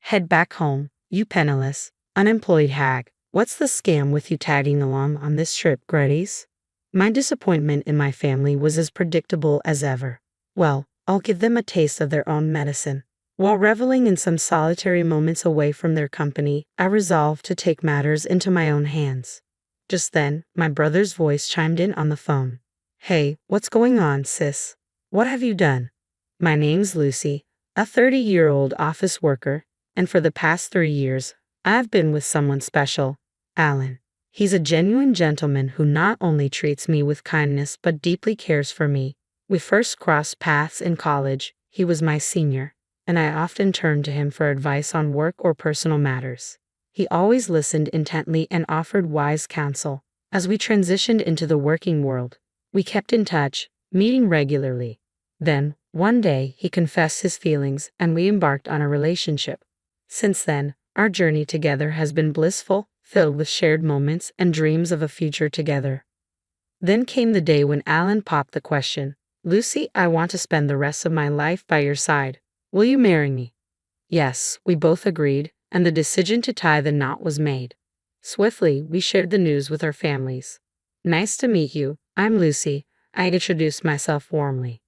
Head back home, you penniless, unemployed hag. What's the scam with you tagging along on this trip, Gretties? My disappointment in my family was as predictable as ever. Well, I'll give them a taste of their own medicine. While reveling in some solitary moments away from their company, I resolved to take matters into my own hands. Just then, my brother's voice chimed in on the phone. Hey, what's going on, sis? What have you done? My name's Lucy, a 30-year-old office worker, and for the past 3 years, I've been with someone special, Alan. He's a genuine gentleman who not only treats me with kindness but deeply cares for me. We first crossed paths in college. He was my senior, and I often turned to him for advice on work or personal matters. He always listened intently and offered wise counsel. As we transitioned into the working world, we kept in touch, meeting regularly. Then, one day, he confessed his feelings and we embarked on a relationship. Since then, our journey together has been blissful, filled with shared moments and dreams of a future together. Then came the day when Alan popped the question, Lucy, I want to spend the rest of my life by your side. Will you marry me? Yes, we both agreed, and the decision to tie the knot was made. Swiftly, we shared the news with our families. Nice to meet you, I'm Lucy. I introduced myself warmly.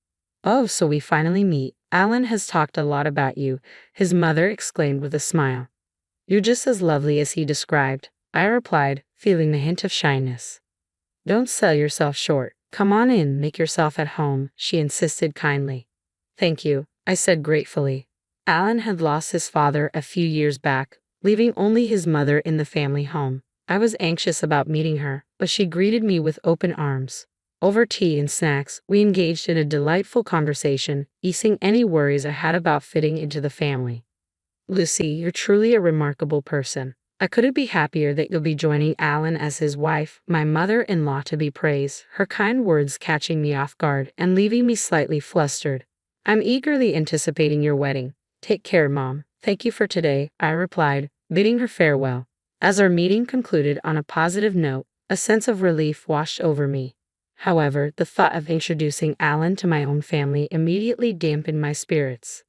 Oh, so we finally meet. Alan has talked a lot about you, his mother exclaimed with a smile. You're just as lovely as he described, I replied, feeling a hint of shyness. Don't sell yourself short. Come on in, make yourself at home, she insisted kindly. Thank you, I said gratefully. Alan had lost his father a few years back, leaving only his mother in the family home. I was anxious about meeting her, but she greeted me with open arms. Over tea and snacks, we engaged in a delightful conversation, easing any worries I had about fitting into the family. Lucy, you're truly a remarkable person. I couldn't be happier that you'll be joining Alan as his wife, my mother-in-law to be praised, her kind words catching me off guard and leaving me slightly flustered. I'm eagerly anticipating your wedding. Take care, Mom. Thank you for today, I replied, bidding her farewell. As our meeting concluded on a positive note, a sense of relief washed over me. However, the thought of introducing Alan to my own family immediately dampened my spirits.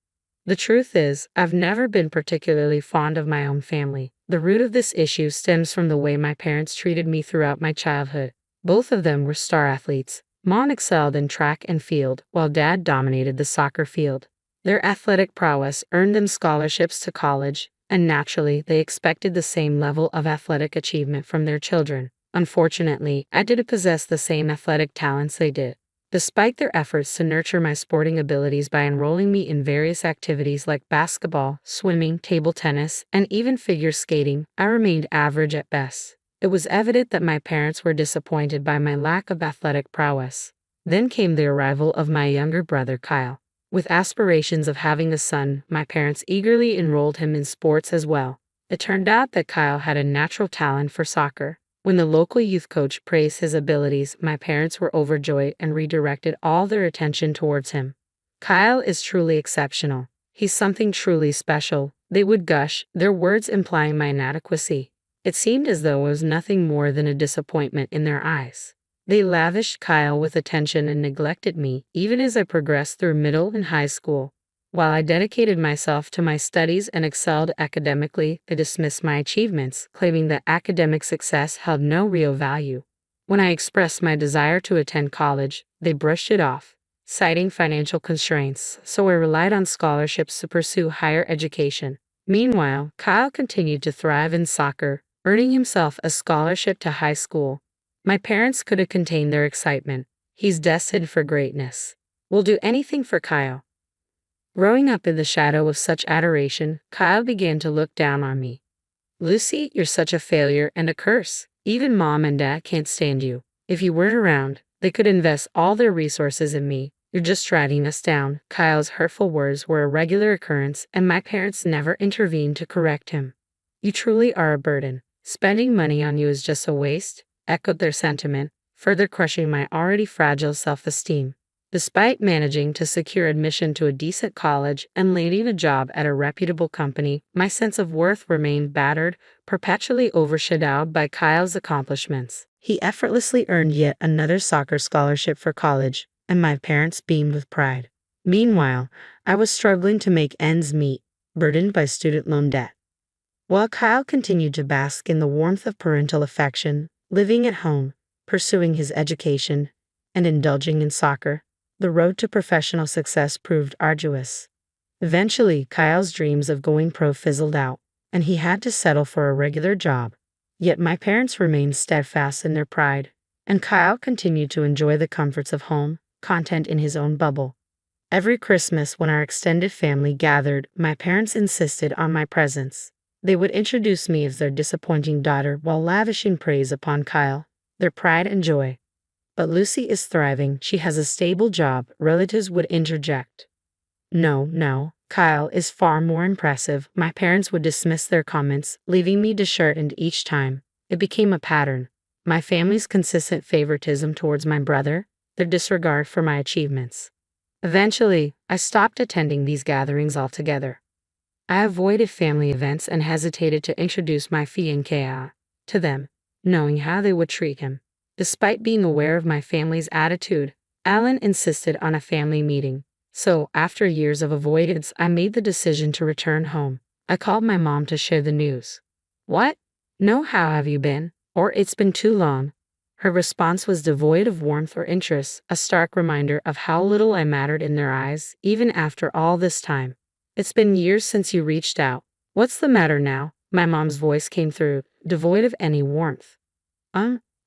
The truth is, I've never been particularly fond of my own family. The root of this issue stems from the way my parents treated me throughout my childhood. Both of them were star athletes. Mom excelled in track and field, while Dad dominated the soccer field. Their athletic prowess earned them scholarships to college, and naturally, they expected the same level of athletic achievement from their children. Unfortunately, I didn't possess the same athletic talents they did. Despite their efforts to nurture my sporting abilities by enrolling me in various activities like basketball, swimming, table tennis, and even figure skating, I remained average at best. It was evident that my parents were disappointed by my lack of athletic prowess. Then came the arrival of my younger brother Kyle. With aspirations of having a son, my parents eagerly enrolled him in sports as well. It turned out that Kyle had a natural talent for soccer. When the local youth coach praised his abilities, my parents were overjoyed and redirected all their attention towards him. Kyle is truly exceptional. He's something truly special, they would gush, their words implying my inadequacy. It seemed as though it was nothing more than a disappointment in their eyes. They lavished Kyle with attention and neglected me, even as I progressed through middle and high school. While I dedicated myself to my studies and excelled academically, they dismissed my achievements, claiming that academic success held no real value. When I expressed my desire to attend college, they brushed it off, citing financial constraints, so I relied on scholarships to pursue higher education. Meanwhile, Kyle continued to thrive in soccer, earning himself a scholarship to high school. My parents couldn't contain their excitement. He's destined for greatness. We'll do anything for Kyle. Growing up in the shadow of such adoration, Kyle began to look down on me. Lucy, you're such a failure and a curse. Even Mom and Dad can't stand you. If you weren't around, they could invest all their resources in me. You're just dragging us down. Kyle's hurtful words were a regular occurrence, and my parents never intervened to correct him. You truly are a burden. Spending money on you is just a waste, echoed their sentiment, further crushing my already fragile self-esteem. Despite managing to secure admission to a decent college and landing a job at a reputable company, my sense of worth remained battered, perpetually overshadowed by Kyle's accomplishments. He effortlessly earned yet another soccer scholarship for college, and my parents beamed with pride. Meanwhile, I was struggling to make ends meet. burdened by student loan debt. While Kyle continued to bask in the warmth of parental affection, living at home, pursuing his education, and indulging in soccer, the road to professional success proved arduous. Eventually, Kyle's dreams of going pro fizzled out, and he had to settle for a regular job. Yet my parents remained steadfast in their pride, and Kyle continued to enjoy the comforts of home, content in his own bubble. Every Christmas, when our extended family gathered, my parents insisted on my presence. They would introduce me as their disappointing daughter while lavishing praise upon Kyle, their pride and joy. But Lucy is thriving, she has a stable job, relatives would interject. No, no, Kyle is far more impressive, my parents would dismiss their comments, leaving me disheartened each time. It became a pattern. My family's consistent favoritism towards my brother, their disregard for my achievements. Eventually, I stopped attending these gatherings altogether. I avoided family events and hesitated to introduce my fiancé to them, knowing how they would treat him. Despite being aware of my family's attitude, Alan insisted on a family meeting. So, after years of avoidance, I made the decision to return home. I called my mom to share the news. What? No, how have you been? Or it's been too long. Her response was devoid of warmth or interest, a stark reminder of how little I mattered in their eyes, even after all this time. It's been years since you reached out. What's the matter now? My mom's voice came through, devoid of any warmth.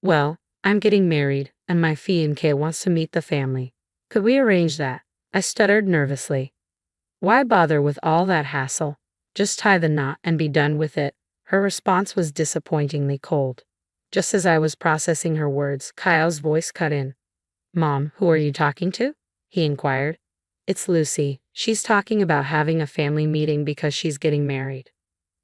Well, I'm getting married, and my fiancé wants to meet the family. Could we arrange that? I stuttered nervously. Why bother with all that hassle? Just tie the knot and be done with it. Her response was disappointingly cold. Just as I was processing her words, Kyle's voice cut in. Mom, who are you talking to? He inquired. It's Lucy. She's talking about having a family meeting because she's getting married.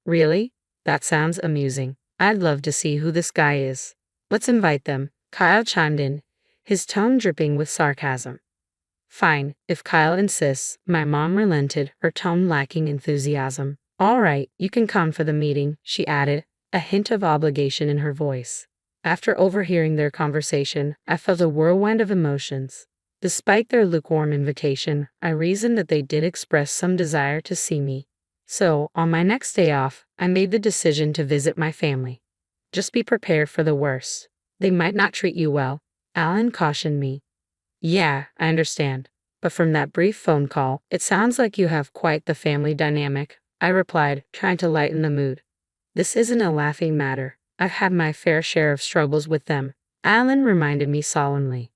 Really? That sounds amusing. I'd love to see who this guy is. Let's invite them, Kyle chimed in, his tone dripping with sarcasm. Fine, if Kyle insists, my mom relented, her tone lacking enthusiasm. All right, you can come for the meeting, she added, a hint of obligation in her voice. After overhearing their conversation, I felt a whirlwind of emotions. Despite their lukewarm invitation, I reasoned that they did express some desire to see me. So, on my next day off, I made the decision to visit my family. Just be prepared for the worst. They might not treat you well, Alan cautioned me. Yeah, I understand. But from that brief phone call, it sounds like you have quite the family dynamic, I replied, trying to lighten the mood. This isn't a laughing matter. I've had my fair share of struggles with them, Alan reminded me solemnly.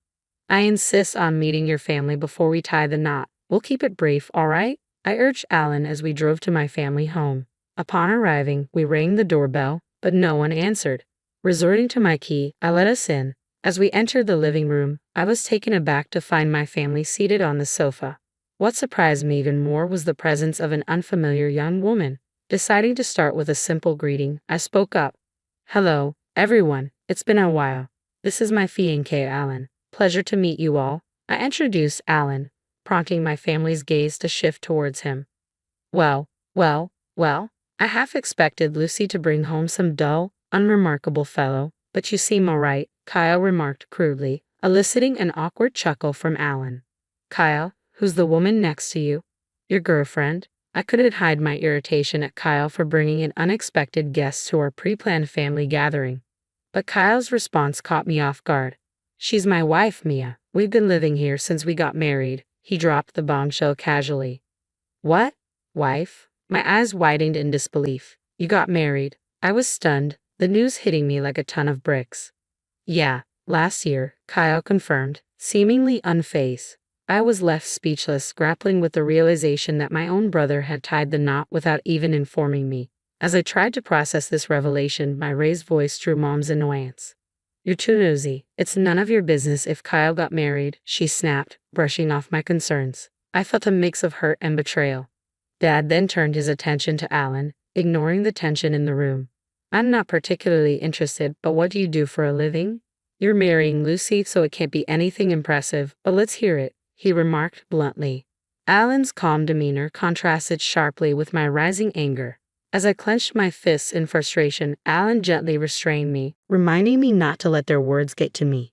I insist on meeting your family before we tie the knot. We'll keep it brief, all right? I urged Alan as we drove to my family home. Upon arriving, we rang the doorbell, but no one answered. Resorting to my key, I let us in. As we entered the living room, I was taken aback to find my family seated on the sofa. What surprised me even more was the presence of an unfamiliar young woman. Deciding to start with a simple greeting, I spoke up. Hello, everyone. It's been a while. This is my fiancé, Alan. Pleasure to meet you all. I introduced Alan, prompting my family's gaze to shift towards him. Well, I half expected Lucy to bring home some dull, unremarkable fellow, but you seem all right, Kyle remarked crudely, eliciting an awkward chuckle from Alan. Kyle, who's the woman next to you? Your girlfriend? I couldn't hide my irritation at Kyle for bringing an unexpected guest to our pre-planned family gathering. But Kyle's response caught me off guard. She's my wife, Mia. We've been living here since we got married. He dropped the bombshell casually. What? Wife? My eyes widened in disbelief. You got married. I was stunned, the news hitting me like a ton of bricks. Yeah, last year, Kyle confirmed, seemingly unfazed. I was left speechless, grappling with the realization that my own brother had tied the knot without even informing me. As I tried to process this revelation, my raised voice drew Mom's annoyance. You're too nosy. It's none of your business if Kyle got married, she snapped, brushing off my concerns. I felt a mix of hurt and betrayal. Dad then turned his attention to Alan, ignoring the tension in the room. I'm not particularly interested, but what do you do for a living? You're marrying Lucy, so it can't be anything impressive, but let's hear it, he remarked bluntly. Alan's calm demeanor contrasted sharply with my rising anger. As I clenched my fists in frustration, Alan gently restrained me, reminding me not to let their words get to me.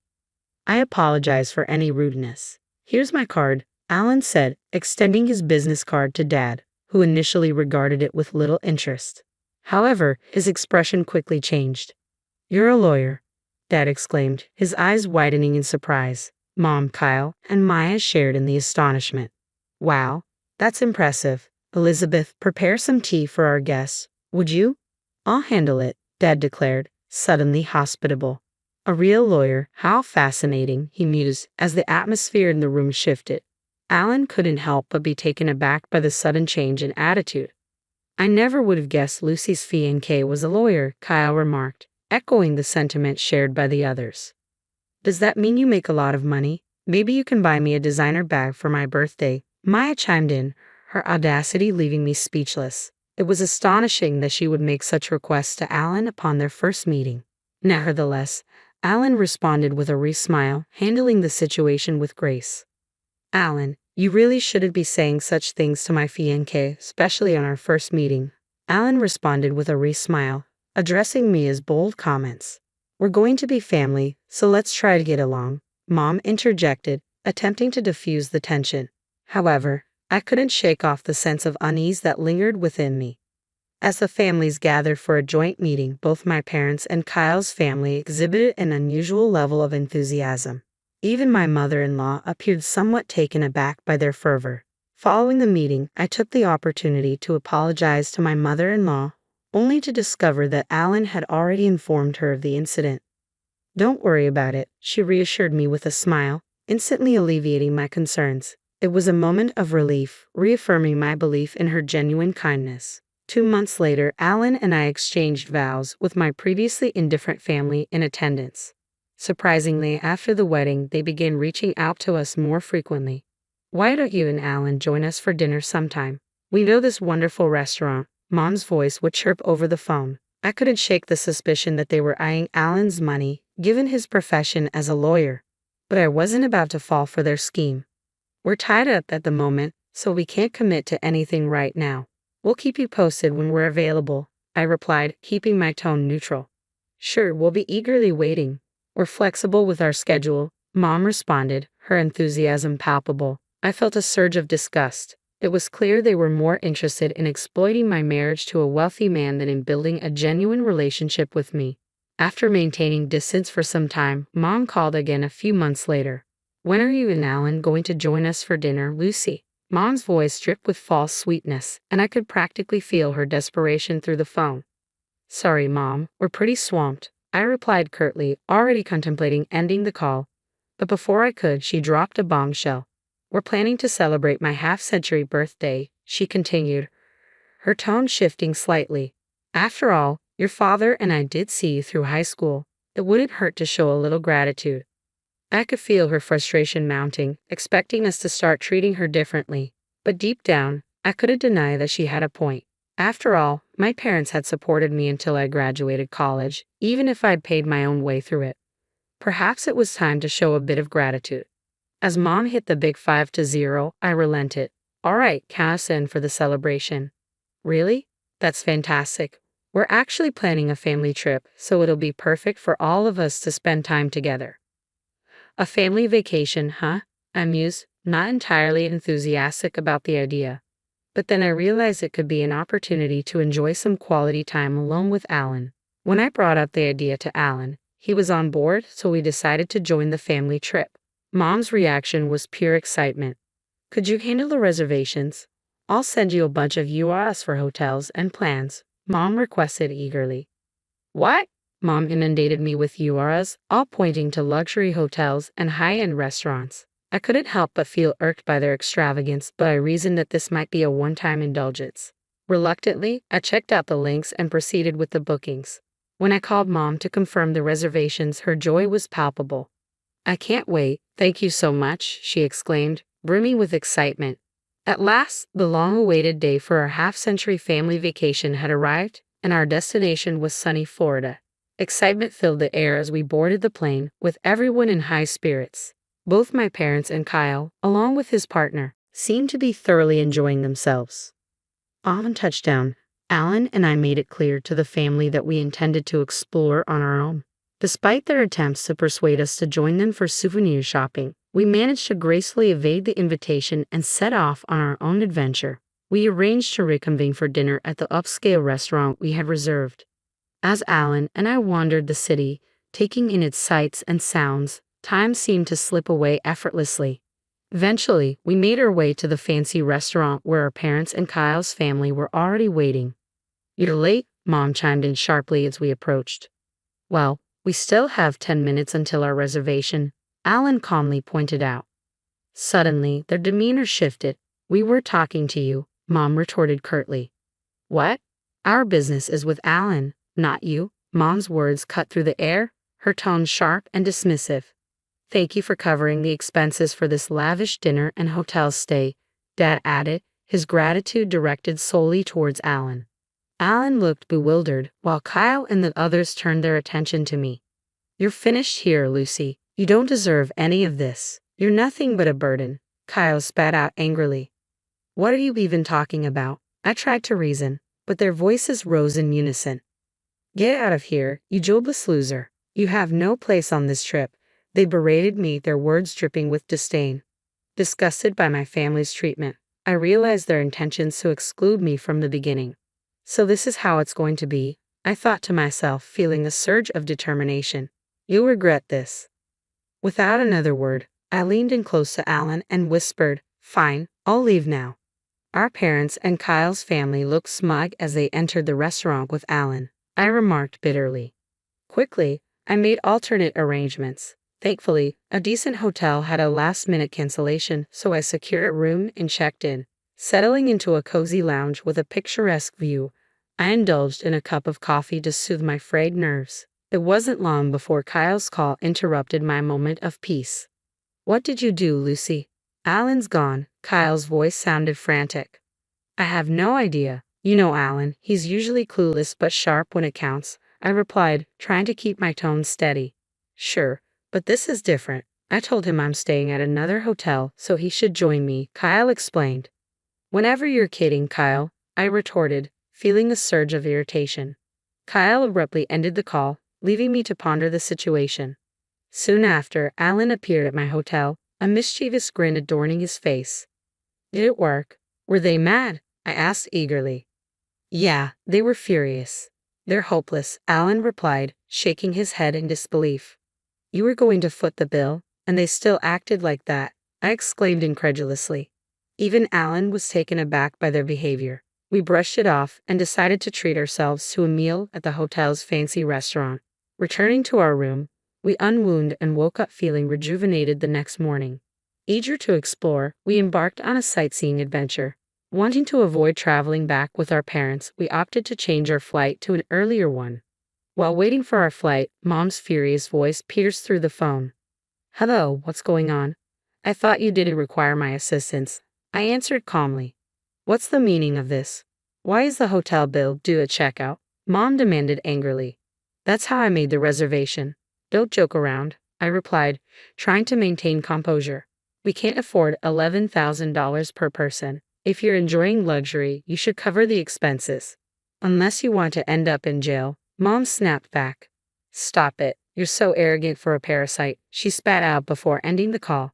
I apologize for any rudeness. Here's my card, Alan said, extending his business card to Dad, who initially regarded it with little interest. However, his expression quickly changed. "You're a lawyer," Dad exclaimed, his eyes widening in surprise. Mom, Kyle, and Maya shared in the astonishment. "Wow, that's impressive. Elizabeth, prepare some tea for our guests, would you?" "I'll handle it," Dad declared, suddenly hospitable. "A real lawyer, how fascinating," he mused as the atmosphere in the room shifted. Alan couldn't help but be taken aback by the sudden change in attitude. "I never would have guessed Lucy's fiancé was a lawyer," Kyle remarked, echoing the sentiment shared by the others. "Does that mean you make a lot of money? Maybe you can buy me a designer bag for my birthday," Maya chimed in, her audacity leaving me speechless. It was astonishing that she would make such requests to Alan upon their first meeting. Nevertheless, Alan responded with a wry smile, handling the situation with grace. "Alan, you really shouldn't be saying such things to my fiancé, especially on our first meeting," Alan responded with a wry smile, addressing me as bold comments. "We're going to be family, so let's try to get along," Mom interjected, attempting to diffuse the tension. However, I couldn't shake off the sense of unease that lingered within me. As the families gathered for a joint meeting, both my parents and Kyle's family exhibited an unusual level of enthusiasm. Even my mother-in-law appeared somewhat taken aback by their fervor. Following the meeting, I took the opportunity to apologize to my mother-in-law, only to discover that Alan had already informed her of the incident. "Don't worry about it," she reassured me with a smile, instantly alleviating my concerns. It was a moment of relief, reaffirming my belief in her genuine kindness. 2 months later, Alan and I exchanged vows, with my previously indifferent family in attendance. Surprisingly, after the wedding, they began reaching out to us more frequently. "Why don't you and Alan join us for dinner sometime? We know this wonderful restaurant," Mom's voice would chirp over the phone. I couldn't shake the suspicion that they were eyeing Alan's money, given his profession as a lawyer. But I wasn't about to fall for their scheme. "We're tied up at the moment, so we can't commit to anything right now. We'll keep you posted when we're available," I replied, keeping my tone neutral. "Sure, we'll be eagerly waiting. We're flexible with our schedule," Mom responded, her enthusiasm palpable. I felt a surge of disgust. It was clear they were more interested in exploiting my marriage to a wealthy man than in building a genuine relationship with me. After maintaining distance for some time, Mom called again a few months later. "When are you and Alan going to join us for dinner, Lucy?" Mom's voice dripped with false sweetness, and I could practically feel her desperation through the phone. "Sorry, Mom, we're pretty swamped," I replied curtly, already contemplating ending the call. But before I could, she dropped a bombshell. "We're planning to celebrate my half-century birthday," she continued, her tone shifting slightly. "After all, your father and I did see you through high school. It wouldn't hurt to show a little gratitude." I could feel her frustration mounting, expecting us to start treating her differently. But deep down, I couldn't deny that she had a point. After all, my parents had supported me until I graduated college, even if I'd paid my own way through it. Perhaps it was time to show a bit of gratitude. As Mom hit the big 5-0, I relented. "All right, count us in for the celebration." "Really? That's fantastic. We're actually planning a family trip, so it'll be perfect for all of us to spend time together." "A family vacation, huh?" I mused, not entirely enthusiastic about the idea. But then I realized it could be an opportunity to enjoy some quality time alone with Alan. When I brought up the idea to Alan, he was on board, so we decided to join the family trip. Mom's reaction was pure excitement. "Could you handle the reservations? I'll send you a bunch of URLs for hotels and plans," Mom requested eagerly. "What?" Mom inundated me with URLs, all pointing to luxury hotels and high-end restaurants. I couldn't help but feel irked by their extravagance, but I reasoned that this might be a one-time indulgence. Reluctantly, I checked out the links and proceeded with the bookings. When I called Mom to confirm the reservations, her joy was palpable. "I can't wait, thank you so much," she exclaimed, brimming with excitement. At last, the long-awaited day for our half-century family vacation had arrived, and our destination was sunny Florida. Excitement filled the air as we boarded the plane, with everyone in high spirits. Both my parents and Kyle, along with his partner, seemed to be thoroughly enjoying themselves. On touchdown, Alan and I made it clear to the family that we intended to explore on our own. Despite their attempts to persuade us to join them for souvenir shopping, we managed to gracefully evade the invitation and set off on our own adventure. We arranged to reconvene for dinner at the upscale restaurant we had reserved. As Alan and I wandered the city, taking in its sights and sounds, time seemed to slip away effortlessly. Eventually, we made our way to the fancy restaurant where our parents and Kyle's family were already waiting. "You're late," Mom chimed in sharply as we approached. "Well, we still have 10 minutes until our reservation," Alan calmly pointed out. Suddenly, their demeanor shifted. "We were talking to you," Mom retorted curtly. "What? Our business is with Alan, not you." Mom's words cut through the air, her tone sharp and dismissive. "Thank you for covering the expenses for this lavish dinner and hotel stay," Dad added, his gratitude directed solely towards Alan. Alan looked bewildered, while Kyle and the others turned their attention to me. "You're finished here, Lucy. You don't deserve any of this. You're nothing but a burden," Kyle spat out angrily. "What are you even talking about?" I tried to reason, but their voices rose in unison. "Get out of here, you jobless loser. You have no place on this trip," they berated me, their words dripping with disdain. Disgusted by my family's treatment, I realized their intentions to exclude me from the beginning. So this is how it's going to be, I thought to myself, feeling a surge of determination. "You'll regret this." Without another word, I leaned in close to Alan and whispered, "Fine, I'll leave now." Our parents and Kyle's family looked smug as they entered the restaurant with Alan, I remarked bitterly. Quickly, I made alternate arrangements. Thankfully, a decent hotel had a last-minute cancellation, so I secured a room and checked in. Settling into a cozy lounge with a picturesque view, I indulged in a cup of coffee to soothe my frayed nerves. It wasn't long before Kyle's call interrupted my moment of peace. "What did you do, Lucy?" "Alan's gone." Kyle's voice sounded frantic. "I have no idea. You know Alan, he's usually clueless but sharp when it counts," I replied, trying to keep my tone steady. "Sure, but this is different. I told him I'm staying at another hotel, so he should join me," Kyle explained. "Whenever you're kidding, Kyle," I retorted, feeling a surge of irritation. Kyle abruptly ended the call, leaving me to ponder the situation. Soon after, Alan appeared at my hotel, a mischievous grin adorning his face. "Did it work? Were they mad?" I asked eagerly. "Yeah, they were furious. They're hopeless," Alan replied, shaking his head in disbelief. "You were going to foot the bill, and they still acted like that," I exclaimed incredulously. Even Alan was taken aback by their behavior. We brushed it off and decided to treat ourselves to a meal at the hotel's fancy restaurant. Returning to our room, we unwound and woke up feeling rejuvenated the next morning. Eager to explore, we embarked on a sightseeing adventure. Wanting to avoid traveling back with our parents, we opted to change our flight to an earlier one. While waiting for our flight, Mom's furious voice pierced through the phone. "Hello, what's going on? I thought you didn't require my assistance," I answered calmly. "What's the meaning of this? Why is the hotel bill due at checkout?" Mom demanded angrily. "That's how I made the reservation. Don't joke around," I replied, trying to maintain composure. "We can't afford $11,000 per person. If you're enjoying luxury, you should cover the expenses. Unless you want to end up in jail," Mom snapped back. "Stop it. You're so arrogant for a parasite," she spat out before ending the call.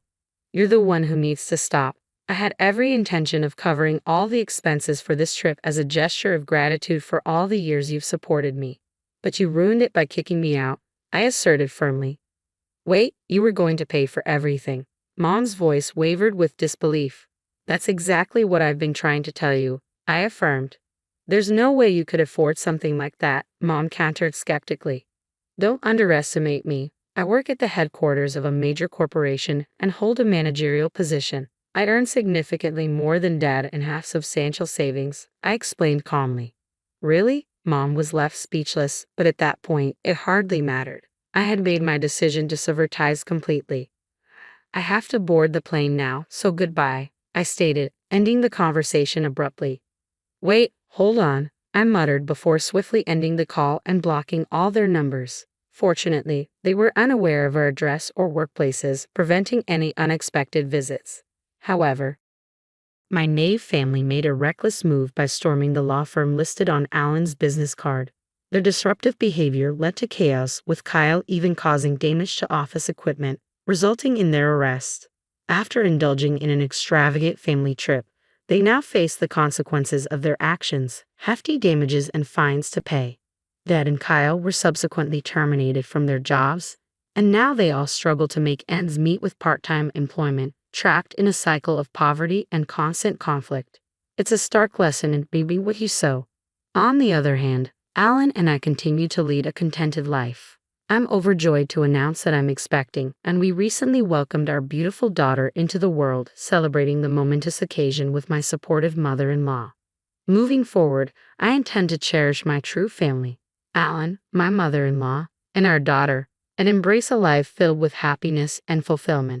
"You're the one who needs to stop. I had every intention of covering all the expenses for this trip as a gesture of gratitude for all the years you've supported me. But you ruined it by kicking me out," I asserted firmly. "Wait, you were going to pay for everything." Mom's voice wavered with disbelief. "That's exactly what I've been trying to tell you," I affirmed. "There's no way you could afford something like that," Mom countered skeptically. "Don't underestimate me. I work at the headquarters of a major corporation and hold a managerial position. I earn significantly more than Dad and have substantial savings," I explained calmly. "Really?" Mom was left speechless, but at that point, it hardly mattered. I had made my decision to sever ties completely. "I have to board the plane now, so goodbye," I stated, ending the conversation abruptly. "Wait, hold on," I muttered before swiftly ending the call and blocking all their numbers. Fortunately, they were unaware of our address or workplaces, preventing any unexpected visits. However, my Nave family made a reckless move by storming the law firm listed on Alan's business card. Their disruptive behavior led to chaos, with Kyle even causing damage to office equipment, resulting in their arrest. After indulging in an extravagant family trip, They now face the consequences of their actions, hefty damages and fines to pay. Dad and Kyle were subsequently terminated from their jobs, and now they all struggle to make ends meet with part-time employment, trapped in a cycle of poverty and constant conflict. It's a stark lesson in be what you sow. On the other hand, Alan and I continue to lead a contented life. I'm overjoyed to announce that I'm expecting, and we recently welcomed our beautiful daughter into the world, celebrating the momentous occasion with my supportive mother-in-law. Moving forward, I intend to cherish my true family, Alan, my mother-in-law, and our daughter, and embrace a life filled with happiness and fulfillment.